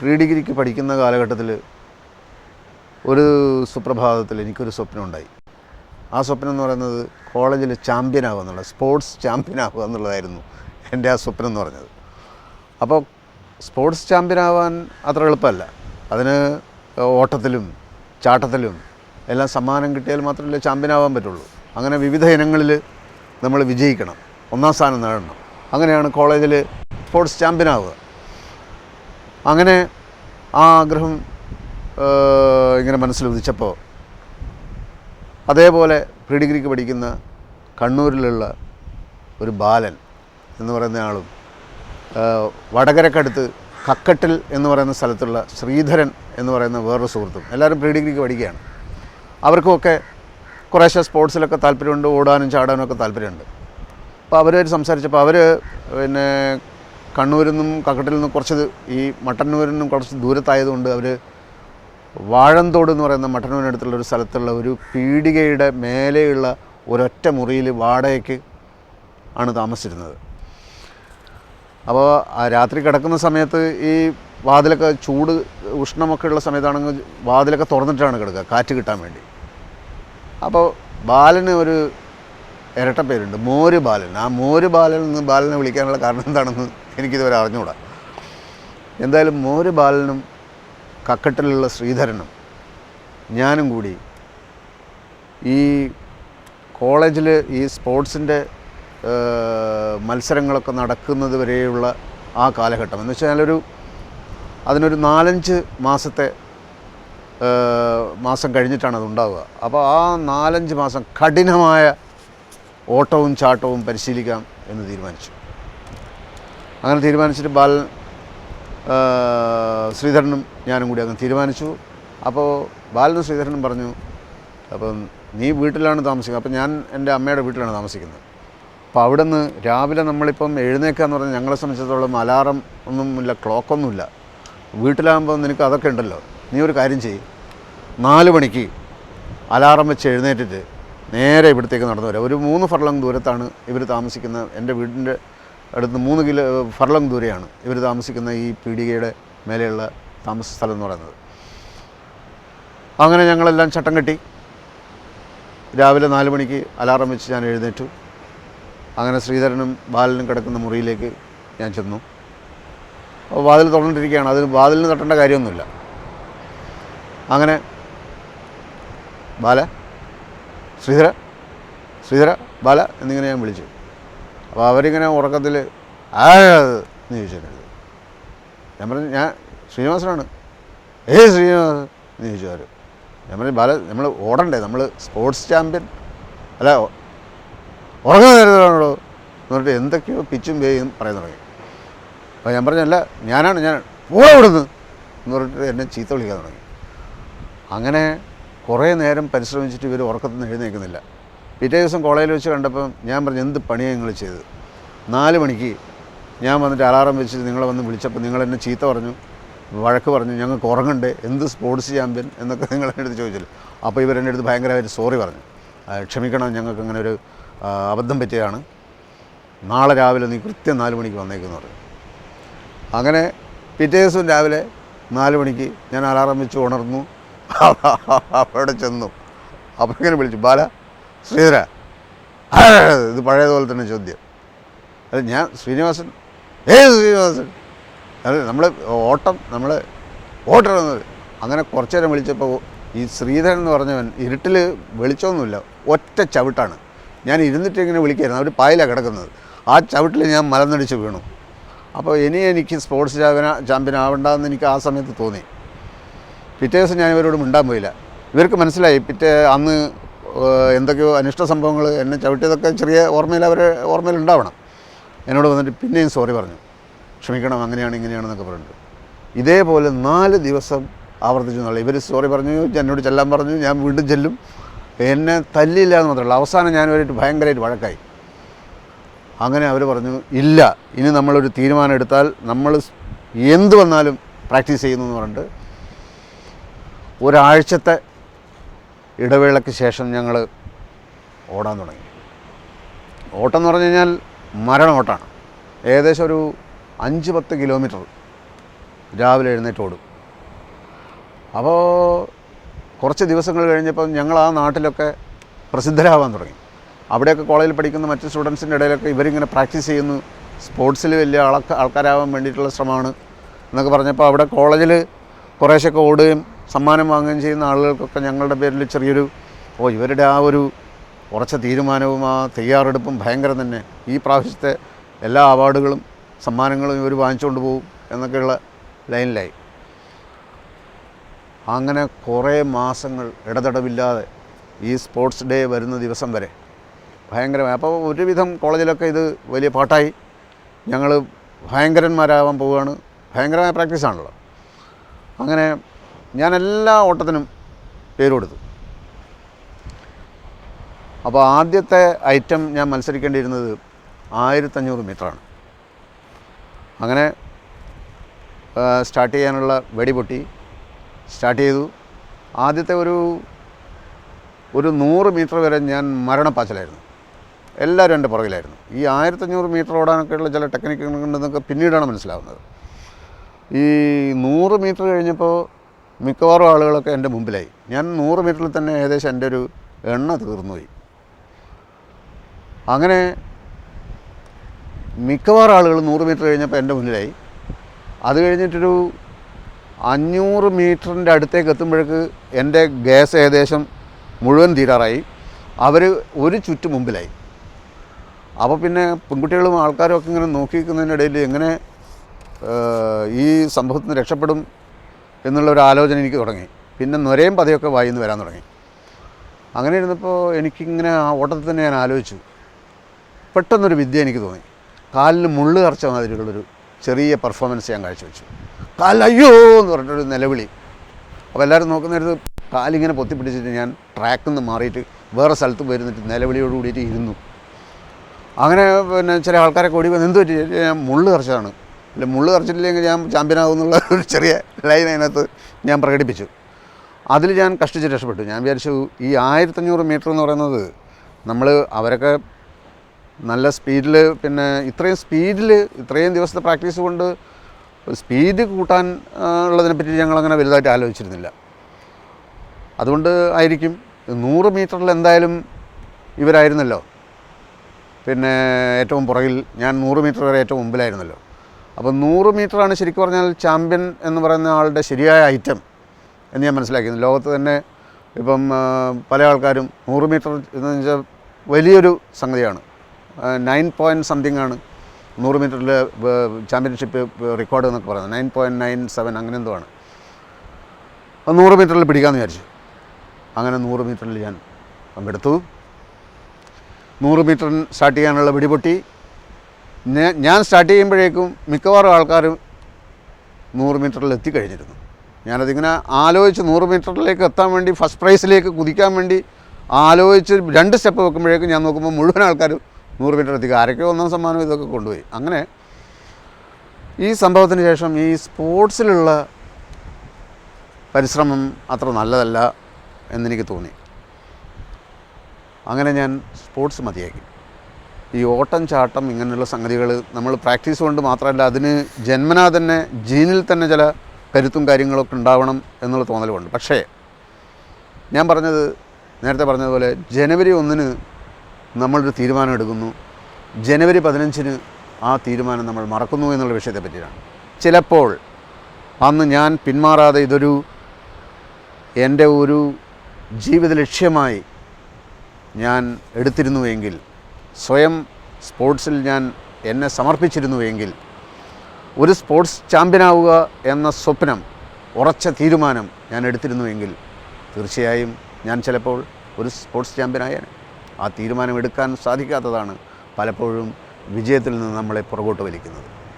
Pre ഡിഗ്രിക്ക് പഠിക്കുന്ന കാലഘട്ടത്തിൽ ഒരു സുപ്രഭാതത്തിൽ എനിക്കൊരു സ്വപ്നം ഉണ്ടായി. ആ സ്വപ്നം എന്ന് പറയുന്നത് കോളേജിൽ ചാമ്പ്യനാവുക എന്നുള്ളത്, സ്പോർട്സ് ചാമ്പ്യനാവുക എന്നുള്ളതായിരുന്നു എൻ്റെ ആ സ്വപ്നം എന്ന് പറഞ്ഞത്. അപ്പോൾ സ്പോർട്സ് ചാമ്പ്യനാവാൻ അത്ര എളുപ്പമല്ല. അതിന് ഓട്ടത്തിലും ചാട്ടത്തിലും എല്ലാം സമ്മാനം കിട്ടിയാൽ മാത്രമല്ലേ ചാമ്പ്യനാവാൻ പറ്റുള്ളൂ. അങ്ങനെ വിവിധ ഇനങ്ങളിൽ നമ്മൾ വിജയിക്കണം, ഒന്നാം സ്ഥാനം നേടണം. അങ്ങനെയാണ് കോളേജിൽ സ്പോർട്സ് ചാമ്പ്യനാവുക. അങ്ങനെ ആ ആഗ്രഹം ഇങ്ങനെ മനസ്സിൽ ഉദിച്ചപ്പോൾ അതേപോലെ പ്രീ ഡിഗ്രിക്ക് പഠിക്കുന്ന കണ്ണൂരിലുള്ള ഒരു ബാലൻ എന്ന് പറയുന്ന ആളും വടകരക്കടുത്ത് കക്കട്ടിൽ എന്ന് പറയുന്ന സ്ഥലത്തുള്ള ശ്രീധരൻ എന്ന് പറയുന്ന വേറൊരു സുഹൃത്തും എല്ലാവരും പ്രീ ഡിഗ്രിക്ക് പഠിക്കുകയാണ്. അവർക്കുമൊക്കെ കുറേശ്ശെ സ്പോർട്സിലൊക്കെ താല്പര്യമുണ്ട്, ഓടാനും ചാടാനും ഒക്കെ താല്പര്യമുണ്ട്. അപ്പോൾ അവരായിട്ട് സംസാരിച്ചപ്പോൾ അവർ പിന്നെ കണ്ണൂരിൽ നിന്നും കക്കട്ടിൽ നിന്നും കുറച്ച് ഈ മട്ടന്നൂരിൽ നിന്നും കുറച്ച് ദൂരത്തായതുകൊണ്ട് അവർ വാഴന്തോട് എന്ന് പറയുന്ന മട്ടന്നൂരിനടുത്തുള്ള ഒരു സ്ഥലത്തുള്ള ഒരു പീടികയുടെ മേലെയുള്ള ഒരൊറ്റ മുറിയിൽ വാടകയ്ക്ക് ആണ് താമസിച്ചിരുന്നത്. അപ്പോൾ ആ രാത്രി കിടക്കുന്ന സമയത്ത് ഈ വാതിലൊക്കെ ചൂട് ഉഷ്ണമൊക്കെ ഉള്ള സമയത്താണെങ്കിൽ വാതിലൊക്കെ തുറന്നിട്ടാണ് കിടക്കുക, കാറ്റ് കിട്ടാൻ വേണ്ടി. അപ്പോൾ ബാലന് ഒരു ഇരട്ട പേരുണ്ട്, മോര് ബാലൻ. ആ മോര് ബാലൻ എന്ന് ബാലനെ വിളിക്കാനുള്ള കാരണം എന്താണെന്ന് എനിക്കിതുവരെ അറിഞ്ഞുകൂടാ. എന്തായാലും മോര് ബാലനും കക്കട്ടിലുള്ള ശ്രീധരനും ഞാനും കൂടി ഈ കോളേജിൽ ഈ സ്പോർട്സിൻ്റെ മത്സരങ്ങളൊക്കെ നടക്കുന്നത് വരെയുള്ള ആ കാലഘട്ടം എന്ന് വെച്ചാൽ അതിനൊരു 4-5 മാസം കഴിഞ്ഞിട്ടാണ് അതുണ്ടാവുക. അപ്പോൾ ആ 4-5 മാസം കഠിനമായ ഓട്ടവും ചാട്ടവും പരിശീലിക്കാം എന്ന് തീരുമാനിച്ചു. അങ്ങനെ തീരുമാനിച്ചിട്ട് ശ്രീധരനും ഞാനും കൂടി അങ്ങ് തീരുമാനിച്ചു. അപ്പോൾ ബാലനും ശ്രീധരനും പറഞ്ഞു, അപ്പം നീ വീട്ടിലാണ് താമസിക്കുന്നത്. അപ്പം ഞാൻ എൻ്റെ അമ്മയുടെ വീട്ടിലാണ് താമസിക്കുന്നത്. അപ്പോൾ അവിടെ നിന്ന് രാവിലെ നമ്മളിപ്പം എഴുന്നേക്കുക എന്ന് പറഞ്ഞാൽ ഞങ്ങളെ സംബന്ധിച്ചിടത്തോളം അലാറം ഒന്നുമില്ല, ക്ലോക്കൊന്നുമില്ല. വീട്ടിലാകുമ്പോൾ നിനക്ക് അതൊക്കെ ഉണ്ടല്ലോ. നീ ഒരു കാര്യം ചെയ്യും, 4 മണിക്ക് അലാറം വെച്ച് എഴുന്നേറ്റിട്ട് നേരെ ഇവിടത്തേക്ക് നടന്നു വരാം. ഒരു 3 ഫർലോങ് ദൂരത്താണ് ഇവർ താമസിക്കുന്ന, എൻ്റെ വീടിൻ്റെ അടുത്ത് 3 ഫർലോങ് ദൂരെയാണ് ഇവർ താമസിക്കുന്ന ഈ പീടികയുടെ മേലെയുള്ള താമസ സ്ഥലം എന്ന് പറയുന്നത്. അങ്ങനെ ഞങ്ങളെല്ലാം ചട്ടം കെട്ടി രാവിലെ 4 മണിക്ക് അലാറം വെച്ച് ഞാൻ എഴുന്നേറ്റു. അങ്ങനെ ശ്രീധരനും ബാലനും കിടക്കുന്ന മുറിയിലേക്ക് ഞാൻ ചെന്നു. അപ്പോൾ വാതിൽ തുറന്നിട്ടിരിക്കുകയാണ്. അതിന് വാതിലിന് തട്ടേണ്ട കാര്യമൊന്നുമില്ല. അങ്ങനെ ബാല, ശ്രീധര ബാല എന്നിങ്ങനെ ഞാൻ വിളിച്ചു. അപ്പോൾ അവരിങ്ങനെ ഉറക്കത്തിൽ എന്ന് ചോദിച്ചിട്ടുണ്ട്. ഞാൻ പറഞ്ഞു ഞാൻ ശ്രീനിവാസനാണ്. ശ്രീനിവാസൻ എന്ന് ചോദിച്ചു അവർ. ഞാൻ പറഞ്ഞു ബാല, നമ്മൾ ഓടണ്ടേ, നമ്മൾ സ്പോർട്സ് ചാമ്പ്യൻ അല്ല, ഉറങ്ങുന്ന നേരത്തിലാണല്ലോ എന്ന് പറഞ്ഞിട്ട് എന്തൊക്കെയോ പിച്ചും പേയും പറയാൻ തുടങ്ങി. അപ്പോൾ ഞാൻ പറഞ്ഞല്ല, ഞാൻ ഓടുന്നു എന്ന് പറഞ്ഞിട്ട് എന്നെ ചീത്ത വിളിക്കാൻ തുടങ്ങി. അങ്ങനെ കുറേ നേരം പരിശ്രമിച്ചിട്ട് ഇവർ ഉറക്കത്തിൽ നിന്ന് എഴുന്നേൽക്കുന്നില്ല. പിറ്റേ ദിവസം കോളേജിൽ വെച്ച് കണ്ടപ്പം ഞാൻ പറഞ്ഞു, എന്ത് പണിയാണ് നിങ്ങൾ ചെയ്തത്? 4 മണിക്ക് ഞാൻ വന്നിട്ട് അലാറം വെച്ച് നിങ്ങളെ വന്ന് വിളിച്ചപ്പോൾ നിങ്ങൾ എന്നെ ചീത്ത പറഞ്ഞു, വഴക്ക് പറഞ്ഞു, ഞങ്ങൾക്ക് ഉറങ്ങണ്ടേ, എന്ത് സ്പോർട്സ് ചാമ്പ്യൻ എന്നൊക്കെ നിങ്ങൾ എൻ്റെ അടുത്ത് ചോദിച്ചില്ല. അപ്പോൾ ഇവരെൻ്റെ അടുത്ത് ഭയങ്കരമായിട്ട് സോറി പറഞ്ഞു, ക്ഷമിക്കണം, ഞങ്ങൾക്ക് അങ്ങനെ ഒരു അബദ്ധം പറ്റിയതാണ്, നാളെ രാവിലെ നീ കൃത്യം 4 മണിക്ക് വന്നേക്കെന്ന് പറഞ്ഞു. അങ്ങനെ പിറ്റേ ദിവസം രാവിലെ 4 മണിക്ക് ഞാൻ അലാറം വെച്ച് ഉണർന്നു. അവിടെ ചെന്നു. അപ്പോൾ ഇങ്ങനെ വിളിച്ചു, ബാല, ശ്രീധര. ഇത് പഴയതുപോലെ തന്നെ ചോദ്യം. അത് ഞാൻ ശ്രീനിവാസൻ, ശ്രീനിവാസൻ. അത് നമ്മൾ ഓട്ടം അങ്ങനെ കുറച്ചു നേരം വിളിച്ചപ്പോൾ ഈ ശ്രീധരൻ എന്ന് പറഞ്ഞവൻ ഇരുട്ടിൽ വെളിച്ചമൊന്നുമില്ല, ഒറ്റ ചവിട്ടാണ്. ഞാൻ ഇരുന്നിട്ട് ഇങ്ങനെ വിളിക്കായിരുന്നു, അവർ പായിലാണ് കിടക്കുന്നത്. ആ ചവിട്ടിൽ ഞാൻ മലന്നടിച്ച് വീണു. അപ്പോൾ എനിക്ക് സ്പോർട്സ് ചാമ്പ്യൻ ആവണ്ടെന്ന് എനിക്ക് ആ സമയത്ത് തോന്നി. പിറ്റേ ദിവസം ഞാൻ ഇവരോട് മിണ്ടാൻ പോയില്ല. ഇവർക്ക് മനസ്സിലായി അന്ന് എന്തൊക്കെയോ അനിഷ്ട സംഭവങ്ങൾ എന്നെ ചവിട്ടിയതൊക്കെ ചെറിയ ഓർമ്മയിലുണ്ടാവണം. എന്നോട് വന്നിട്ട് പിന്നെയും സോറി പറഞ്ഞു, ക്ഷമിക്കണം, അങ്ങനെയാണ് ഇങ്ങനെയാണെന്നൊക്കെ പറഞ്ഞിട്ട്. ഇതേപോലെ 4 ദിവസം ആവർത്തിച്ചു എന്നുള്ള. ഇവർ സോറി പറഞ്ഞു, എന്നോട് ചെല്ലാൻ പറഞ്ഞു, ഞാൻ വീണ്ടും ചെല്ലും. എന്നെ തല്ലിയില്ല എന്ന് മാത്രമല്ല, അവസാനം ഞാൻ ഇവരായിട്ട് ഭയങ്കരമായിട്ട് വഴക്കായി. അങ്ങനെ അവർ പറഞ്ഞു, ഇല്ല, ഇനി നമ്മളൊരു തീരുമാനം എടുത്താൽ നമ്മൾ എന്ത് വന്നാലും പ്രാക്ടീസ് ചെയ്യുന്നു എന്ന് പറഞ്ഞിട്ട് ഒരാഴ്ചത്തെ ഇടവേളയ്ക്ക് ശേഷം ഞങ്ങൾ ഓടാൻ തുടങ്ങി. ഓട്ടം എന്ന് പറഞ്ഞു കഴിഞ്ഞാൽ മരണ ഓട്ടമാണ്. ഏകദേശം ഒരു 5-10 കിലോമീറ്റർ രാവിലെ എഴുന്നേറ്റ് ഓടും. അപ്പോൾ കുറച്ച് ദിവസങ്ങൾ കഴിഞ്ഞപ്പം ഞങ്ങൾ ആ നാട്ടിലൊക്കെ പ്രസിദ്ധരാകാൻ തുടങ്ങി. അവിടെയൊക്കെ കോളേജിൽ പഠിക്കുന്ന മറ്റ് സ്റ്റുഡൻസിൻ്റെ ഇടയിലൊക്കെ ഇവരിങ്ങനെ പ്രാക്ടീസ് ചെയ്യുന്നു, സ്പോർട്സിൽ വലിയ ആൾക്കാരാകാൻ വേണ്ടിയിട്ടുള്ള ശ്രമമാണ് എന്നൊക്കെ പറഞ്ഞപ്പോൾ അവിടെ കോളേജിൽ കുറേശ്ശൊക്കെ ഓടുകയും സമ്മാനം വാങ്ങുകയും ചെയ്യുന്ന ആളുകൾക്കൊക്കെ ഞങ്ങളുടെ പേരിൽ ചെറിയൊരു ഇവരുടെ ആ ഒരു ഉറച്ച തീരുമാനവും ആ തയ്യാറെടുപ്പും ഭയങ്കരം തന്നെ, ഈ പ്രാവശ്യത്തെ എല്ലാ അവാർഡുകളും സമ്മാനങ്ങളും ഇവർ വാങ്ങിച്ചുകൊണ്ട് പോകും എന്നൊക്കെയുള്ള ലൈനിലായി. അങ്ങനെ കുറേ മാസങ്ങൾ ഇടതടവില്ലാതെ ഈ സ്പോർട്സ് ഡേ വരുന്ന ദിവസം വരെ ഭയങ്കരമായി. അപ്പോൾ ഒരുവിധം കോളേജിലൊക്കെ ഇത് വലിയ പാട്ടായി, ഞങ്ങൾ ഭയങ്കരന്മാരാകാൻ പോവുകയാണ്. ഭയങ്കരമായ പ്രാക്ടീസാണല്ലോ. അങ്ങനെ ഞാൻ എല്ലാ ഓട്ടത്തിനും പേര് കൊടുത്തു. അപ്പോൾ ആദ്യത്തെ ഐറ്റം ഞാൻ മത്സരിക്കേണ്ടിയിരുന്നത് 1500 മീറ്ററാണ്. അങ്ങനെ സ്റ്റാർട്ട് ചെയ്യാനുള്ള വെടി പൊട്ടി സ്റ്റാർട്ട് ചെയ്തു. ആദ്യത്തെ ഒരു 100 മീറ്റർ വരെ ഞാൻ മരണപ്പാച്ചിലായിരുന്നു. എല്ലാവരും എൻ്റെ പുറകിലായിരുന്നു. ഈ 1500 മീറ്റർ ഓടാനൊക്കെയുള്ള ചില ടെക്നിക്കുകളുണ്ടെന്നൊക്കെ പിന്നീടാണ് മനസ്സിലാവുന്നത്. ഈ 100 മീറ്റർ കഴിഞ്ഞപ്പോൾ മിക്കവാറും ആളുകളൊക്കെ എൻ്റെ മുമ്പിലായി. ഞാൻ 100 മീറ്ററിൽ തന്നെ ഏകദേശം എൻ്റെ ഒരു എണ്ണ തീർന്നുപോയി. അങ്ങനെ മിക്കവാറും ആളുകൾ 100 മീറ്റർ കഴിഞ്ഞപ്പോൾ എൻ്റെ മുന്നിലായി. അത് കഴിഞ്ഞിട്ടൊരു 500 മീറ്ററിൻ്റെ അടുത്തേക്ക് എത്തുമ്പോഴേക്ക് എൻ്റെ ഗ്യാസ് ഏകദേശം മുഴുവൻ തീരാറായി. അവർ ഒരു ചുറ്റ് മുമ്പിലായി. അപ്പോൾ പിന്നെ പെൺകുട്ടികളും ആൾക്കാരും ഒക്കെ ഇങ്ങനെ നോക്കി നിൽക്കുന്നതിനിടയിൽ എങ്ങനെ ഈ സംഭവത്തിൽ നിന്ന് രക്ഷപ്പെടും എന്നുള്ളൊരു ആലോചന എനിക്ക് തുടങ്ങി. പിന്നെ നൊരയും പതയൊക്കെ വായിൽ നിന്ന് വരാൻ തുടങ്ങി. അങ്ങനെ ഇരുന്നപ്പോൾ എനിക്കിങ്ങനെ ആ ഓട്ടത്തിൽ തന്നെ ഞാൻ ആലോചിച്ചു. പെട്ടെന്നൊരു വിദ്യ എനിക്ക് തോന്നി. കാലിൽ മുള്ള് കറച്ച മാതിരിയുള്ളൊരു ചെറിയ പെർഫോമൻസ് ഞാൻ കാഴ്ചവെച്ചു. കാലിൽ അയ്യോ എന്ന് പറഞ്ഞിട്ടൊരു നിലവിളി. അപ്പോൾ എല്ലാവരും നോക്കുന്നിടത്ത് കാലിങ്ങനെ പൊത്തിപ്പിടിച്ചിട്ട് ഞാൻ ട്രാക്കിൽ നിന്ന് മാറിയിട്ട് വേറെ സ്ഥലത്ത് പോയിരുന്നിട്ട് നിലവിളിയോട് കൂടിയിട്ട് ഇരുന്നു. അങ്ങനെ പിന്നെ ചില ആൾക്കാരൊക്കെ ഓടി വന്ന് എന്ത് പറ്റി, ഞാൻ മുള്ള് കറച്ചതാണ്, അല്ല മുള്ള് കറച്ചിട്ടില്ലെങ്കിൽ ഞാൻ ചാമ്പ്യനാകും എന്നുള്ള ഒരു ചെറിയ ലൈൻ അതിനകത്ത് ഞാൻ പ്രകടിപ്പിച്ചു. അതിൽ ഞാൻ കഷ്ടിച്ച് രക്ഷപ്പെട്ടു. ഞാൻ വിചാരിച്ചു ഈ 1500 മീറ്റർ എന്ന് പറയുന്നത് നമ്മൾ അവരൊക്കെ നല്ല സ്പീഡിൽ, പിന്നെ ഇത്രയും ദിവസത്തെ പ്രാക്ടീസ് കൊണ്ട് സ്പീഡ് കൂട്ടാൻ ഉള്ളതിനെപ്പറ്റി ഞങ്ങളങ്ങനെ വലുതായിട്ട് ആലോചിച്ചിരുന്നില്ല. അതുകൊണ്ട് ആയിരിക്കും 100 മീറ്ററിൽ എന്തായാലും ഇവരായിരുന്നല്ലോ പിന്നെ ഏറ്റവും പുറകിൽ, ഞാൻ 100 മീറ്റർ വരെ ഏറ്റവും മുമ്പിലായിരുന്നല്ലോ. അപ്പോൾ 100 മീറ്ററാണ് ശരിക്കും പറഞ്ഞാൽ ചാമ്പ്യൻ എന്ന് പറയുന്ന ആളുടെ ശരിയായ ഐറ്റം എന്ന് ഞാൻ മനസ്സിലാക്കിയിരുന്നു. ലോകത്ത് തന്നെ ഇപ്പം പല ആൾക്കാരും 100 മീറ്റർ എന്ന് വെച്ചാൽ വലിയൊരു സംഗതിയാണ്. 9 പോയിൻറ്റ് സംതിങ് ആണ് 100 മീറ്ററിൽ ചാമ്പ്യൻഷിപ്പ് റെക്കോർഡ് എന്നൊക്കെ പറയുന്നത്. 9.97 അങ്ങനെ എന്തോ ആണ്. അപ്പോൾ 100 മീറ്ററിൽ പിടിക്കാമെന്ന് വിചാരിച്ചു. അങ്ങനെ 100 മീറ്ററിൽ ഞാൻ പങ്കെടുത്തു. 100 മീറ്റർ സ്റ്റാർട്ട് ചെയ്യാനുള്ള വെടിപൊട്ടി. ഞാൻ സ്റ്റാർട്ട് ചെയ്യുമ്പോഴേക്കും മിക്കവാറും ആൾക്കാർ 100 മീറ്ററിൽ എത്തിക്കഴിഞ്ഞിരുന്നു. ഞാനതിങ്ങനെ ആലോചിച്ച് 100 മീറ്ററിലേക്ക് എത്താൻ വേണ്ടി, ഫസ്റ്റ് പ്രൈസിലേക്ക് കുതിക്കാൻ വേണ്ടി ആലോചിച്ച് 2 സ്റ്റെപ്പ് വെക്കുമ്പോഴേക്കും ഞാൻ നോക്കുമ്പോൾ മുഴുവൻ ആൾക്കാർ 100 മീറ്റർ എത്തിക്കുക. ആരൊക്കെ 1 സമ്മാനം ഇതൊക്കെ കൊണ്ടുപോയി. അങ്ങനെ ഈ സംഭവത്തിന് ശേഷം ഈ സ്പോർട്സിലുള്ള പരിശ്രമം അത്ര നല്ലതല്ല എന്നെനിക്ക് തോന്നി. അങ്ങനെ ഞാൻ സ്പോർട്സ് മതിയാക്കി. ഈ ഓട്ടം ചാട്ടം ഇങ്ങനെയുള്ള സംഗതികൾ നമ്മൾ പ്രാക്ടീസ് കൊണ്ട് മാത്രമല്ല, അതിന് ജന്മനാ തന്നെ ജീനിൽ തന്നെ ചില കരുത്തും കാര്യങ്ങളൊക്കെ ഉണ്ടാവണം എന്നുള്ള തോന്നലുണ്ട്. പക്ഷേ ഞാൻ നേരത്തെ പറഞ്ഞതുപോലെ ജനുവരി 1 നമ്മളൊരു തീരുമാനം എടുക്കുന്നു, ജനുവരി 15 ആ തീരുമാനം നമ്മൾ മറക്കുന്നു എന്നുള്ള വിഷയത്തെ പറ്റിയാണ്. ചിലപ്പോൾ അന്ന് ഞാൻ പിന്മാറാതെ ഇതൊരു എൻ്റെ ഒരു ജീവിത ലക്ഷ്യമായി ഞാൻ എടുത്തിരുന്നുവെങ്കിൽ, സ്വയം സ്പോർട്സിൽ ഞാൻ എന്നെ സമർപ്പിച്ചിരുന്നുവെങ്കിൽ, ഒരു സ്പോർട്സ് ചാമ്പ്യനാവുക എന്ന സ്വപ്നം, ഉറച്ച തീരുമാനം ഞാൻ എടുത്തിരുന്നുവെങ്കിൽ തീർച്ചയായും ഞാൻ ചിലപ്പോൾ ഒരു സ്പോർട്സ് ചാമ്പ്യനായേനെ. ആ തീരുമാനം എടുക്കാൻ സാധിക്കാത്തതാണ് പലപ്പോഴും വിജയത്തിൽ നിന്ന് നമ്മളെ പുറകോട്ട് വലിക്കുന്നത്.